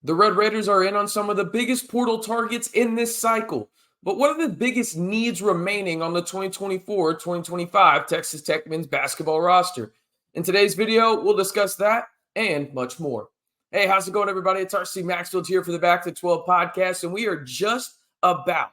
The Red Raiders are in on some of the biggest portal targets in this cycle. But what are the biggest needs remaining on the 2024-2025 Texas Tech men's basketball roster? In today's video, we'll discuss that and much more. Hey, how's it going, everybody? It's RC Maxfield here for the Back to 12 podcast, and we are just about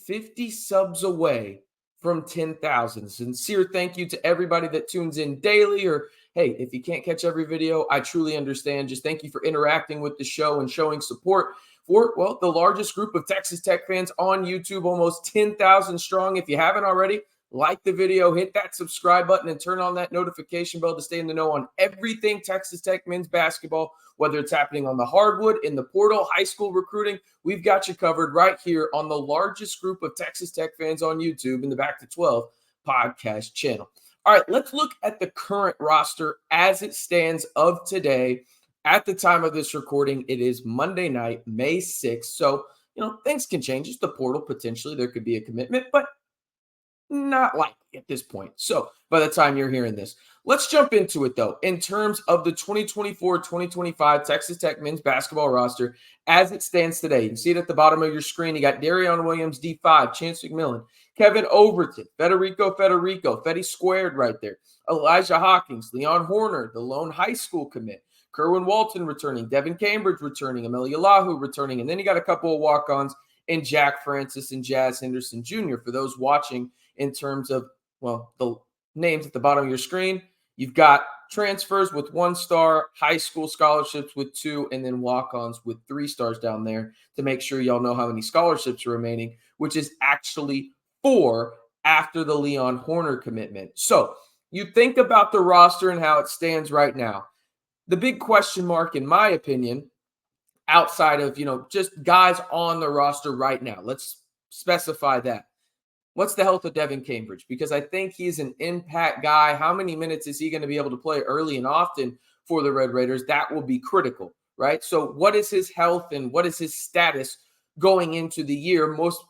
50 subs away from 10,000. Sincere thank you to everybody that tunes in daily, or hey, if you can't catch every video, I truly understand. Just thank you for interacting with the show and showing support for, well, the largest group of Texas Tech fans on YouTube, almost 10,000 strong. If you haven't already, like the video, hit that subscribe button, and turn on that notification bell to stay in the know on everything Texas Tech men's basketball, whether it's happening on the hardwood, in the portal, high school recruiting. We've got you covered right here on the largest group of Texas Tech fans on YouTube in the Back to 12 podcast channel. All right, let's look at the current roster as it stands of today. At the time of this recording, it is Monday night, May 6th. So, things can change. It's the portal. Potentially, there could be a commitment, but not likely at this point. So, by the time you're hearing this, let's jump into it, though. In terms of the 2024-2025 Texas Tech men's basketball roster as it stands today, you can see it at the bottom of your screen. You got Darrion Williams, D5, Chance McMillian, Kevin Overton, Federiko Federiko, Fetty squared right there, Elijah Hawkins, Leon Horner, the lone high school commit, Kerwin Walton returning, Devan Cambridge returning, Eemeli Yalaho returning, and then you got a couple of walk-ons in Jack Francis and Jazz Henderson Jr. For those watching in terms of, well, the names at the bottom of your screen, you've got transfers with 1 star, high school scholarships with 2, and then walk-ons with 3 stars down there to make sure y'all know how many scholarships are remaining, which is actually 4 after the Leon Horner commitment. So you think about the roster and how it stands right now. The big question mark, in my opinion, outside of, just guys on the roster right now, let's specify that. What's the health of Devan Cambridge? Because I think he's an impact guy. How many minutes is he going to be able to play early and often for the Red Raiders? That will be critical, right? So what is his health and what is his status going into the year? Most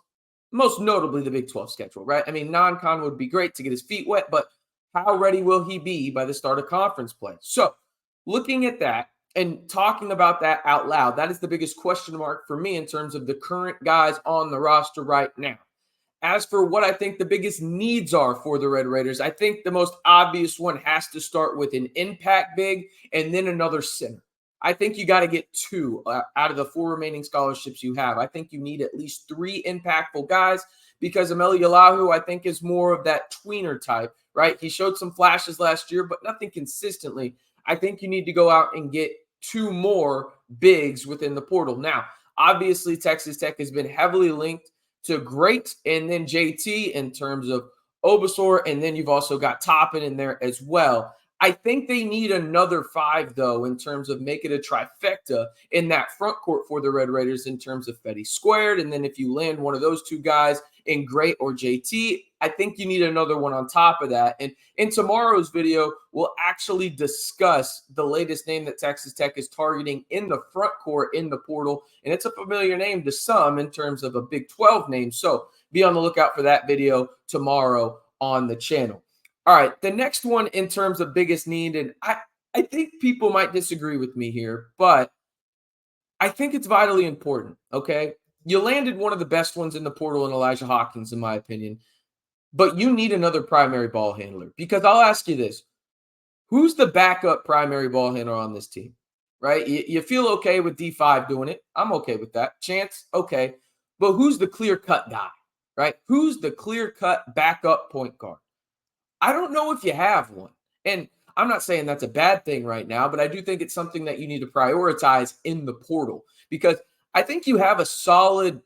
notably the Big 12 schedule, right? I mean, non-con would be great to get his feet wet, but how ready will he be by the start of conference play? So looking at that and talking about that out loud, that is the biggest question mark for me in terms of the current guys on the roster right now. As for what I think the biggest needs are for the Red Raiders, I think the most obvious one has to start with an impact big and then another center. I think you got to get 2 out of the 4 remaining scholarships you have. I think you need at least 3 impactful guys because Eemeli Yalaho, I think, is more of that tweener type, right? He showed some flashes last year, but nothing consistently. I think you need to go out and get 2 more bigs within the portal. Now, obviously, Texas Tech has been heavily linked to Great and then JT in terms of Osobor, and then you've also got Toppin in there as well. I think they need another 5, though, in terms of making a trifecta in that front court for the Red Raiders in terms of Fetty squared. And then if you land one of those 2 guys in Great or JT, I think you need another one on top of that. And in tomorrow's video, we'll actually discuss the latest name that Texas Tech is targeting in the front court in the portal. And it's a familiar name to some in terms of a Big 12 name. So be on the lookout for that video tomorrow on the channel. All right, the next one in terms of biggest need, and I think people might disagree with me here, but I think it's vitally important, okay? You landed one of the best ones in the portal in Elijah Hawkins, in my opinion, but you need another primary ball handler because I'll ask you this. Who's the backup primary ball handler on this team, right? You feel okay with D5 doing it. I'm okay with that. Chance, okay. But who's the clear-cut guy, right? Who's the clear-cut backup point guard? I don't know if you have one. And I'm not saying that's a bad thing right now, but I do think it's something that you need to prioritize in the portal because I think you have a solid,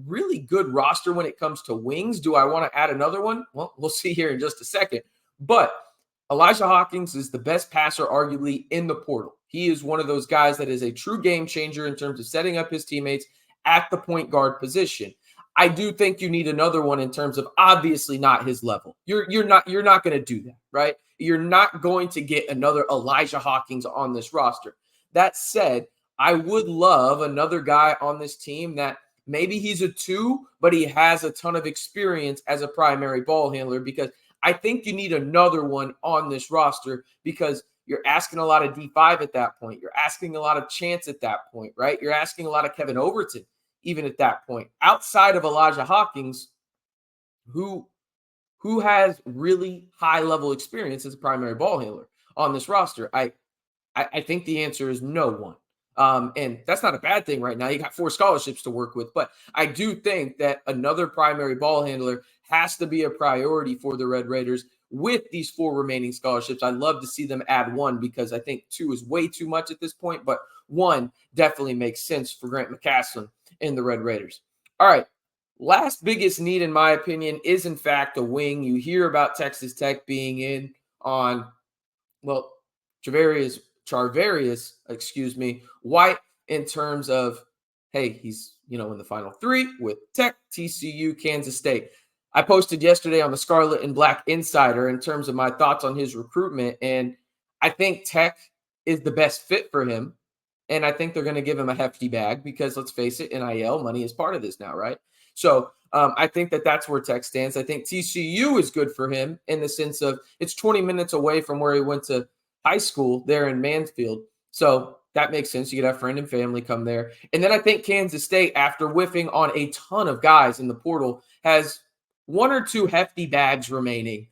really good roster when it comes to wings. Do I want to add another one? Well, we'll see here in just a second. But Elijah Hawkins is the best passer, arguably, in the portal. He is one of those guys that is a true game changer in terms of setting up his teammates at the point guard position. I do think you need another one in terms of obviously not his level. You're not going to do that, right? You're not going to get another Elijah Hawkins on this roster. That said, I would love another guy on this team that maybe he's a 2, but he has a ton of experience as a primary ball handler because I think you need another one on this roster because You're asking a lot of D5 at that point. You're asking a lot of Chance at that point, right? You're asking a lot of Kevin Overton even at that point. Outside of Elijah Hawkins, who has really high level experience as a primary ball handler on this roster? I think the answer is no one. And that's not a bad thing right now. You got 4 scholarships to work with, but I do think that another primary ball handler has to be a priority for the Red Raiders with these 4 remaining scholarships. I'd love to see them add 1 because I think 2 is way too much at this point, but 1 definitely makes sense for Grant McCasland and the Red Raiders. All right. Last biggest need, in my opinion, is in fact a wing. You hear about Texas Tech being in on, well, Charvarius, White, in terms of, hey, he's, in the final 3 with Tech, TCU, Kansas State. I posted yesterday on the Scarlet and Black Insider in terms of my thoughts on his recruitment, and I think Tech is the best fit for him, and I think they're going to give him a hefty bag because, let's face it, NIL money is part of this now, right? So I think that that's where Tech stands. I think TCU is good for him in the sense of it's 20 minutes away from where he went to high school there in Mansfield. So that makes sense. You could have friend and family come there. And then I think Kansas State, after whiffing on a ton of guys in the portal, has 1 or 2 hefty bags remaining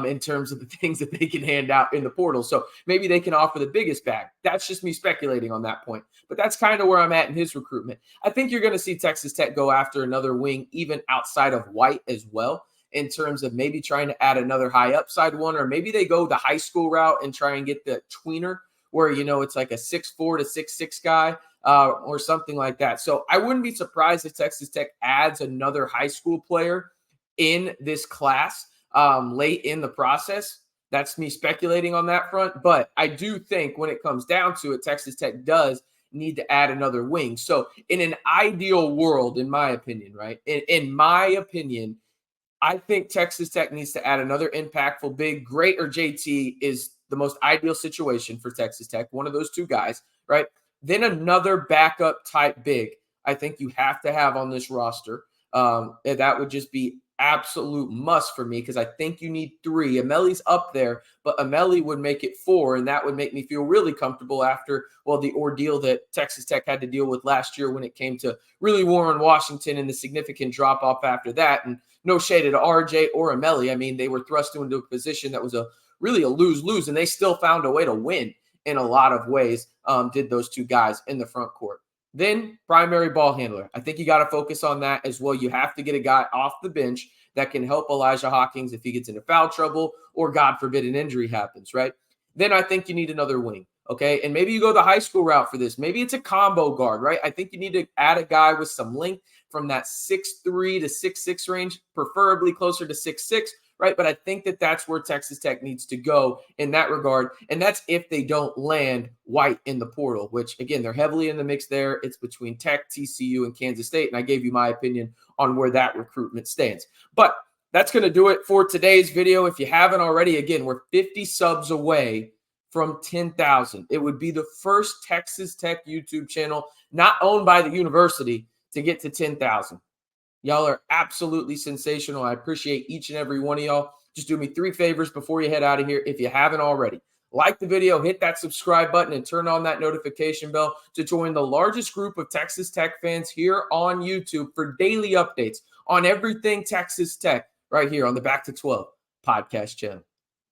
in terms of the things that they can hand out in the portal. So maybe they can offer the biggest bag. That's just me speculating on that point. But that's kind of where I'm at in his recruitment. I think you're going to see Texas Tech go after another wing, even outside of White as well, in terms of maybe trying to add another high upside one, or maybe they go the high school route and try and get the tweener where, it's like a 6'4" to 6'6" guy or something like that. So I wouldn't be surprised if Texas Tech adds another high school player in this class late in the process. That's me speculating on that front. But I do think when it comes down to it, Texas Tech does need to add another wing. So in an ideal world, in my opinion, right? In my opinion, I think Texas Tech needs to add another impactful big. Great or JT is the most ideal situation for Texas Tech, one of those 2 guys, right? Then another backup type big I think you have to have on this roster. That would just be absolute must for me because I think you need 3. Eemeli's up there, but Eemeli would make it 4, and that would make me feel really comfortable after, the ordeal that Texas Tech had to deal with last year when it came to really Warren Washington and the significant drop-off after that. And no shade at RJ or Eemeli. I mean, they were thrust into a position that was really a lose-lose, and they still found a way to win in a lot of ways, did those 2 guys in the front court. Then primary ball handler. I think you got to focus on that as well. You have to get a guy off the bench that can help Elijah Hawkins if he gets into foul trouble or, God forbid, an injury happens, right? Then I think you need another wing, okay? And maybe you go the high school route for this. Maybe it's a combo guard, right? I think you need to add a guy with some length from that 6'3" to 6'6" range, preferably closer to 6'6", right? But I think that that's where Texas Tech needs to go in that regard. And that's if they don't land White in the portal, which, again, they're heavily in the mix there. It's between Tech, TCU, and Kansas State. And I gave you my opinion on where that recruitment stands. But that's going to do it for today's video. If you haven't already, again, we're 50 subs away from 10,000. It would be the first Texas Tech YouTube channel not owned by the university to get to 10,000. Y'all are absolutely sensational. I appreciate each and every one of y'all. Just do me 3 favors before you head out of here if you haven't already. Like the video, hit that subscribe button, and turn on that notification bell to join the largest group of Texas Tech fans here on YouTube for daily updates on everything Texas Tech right here on the Back to 12 podcast channel.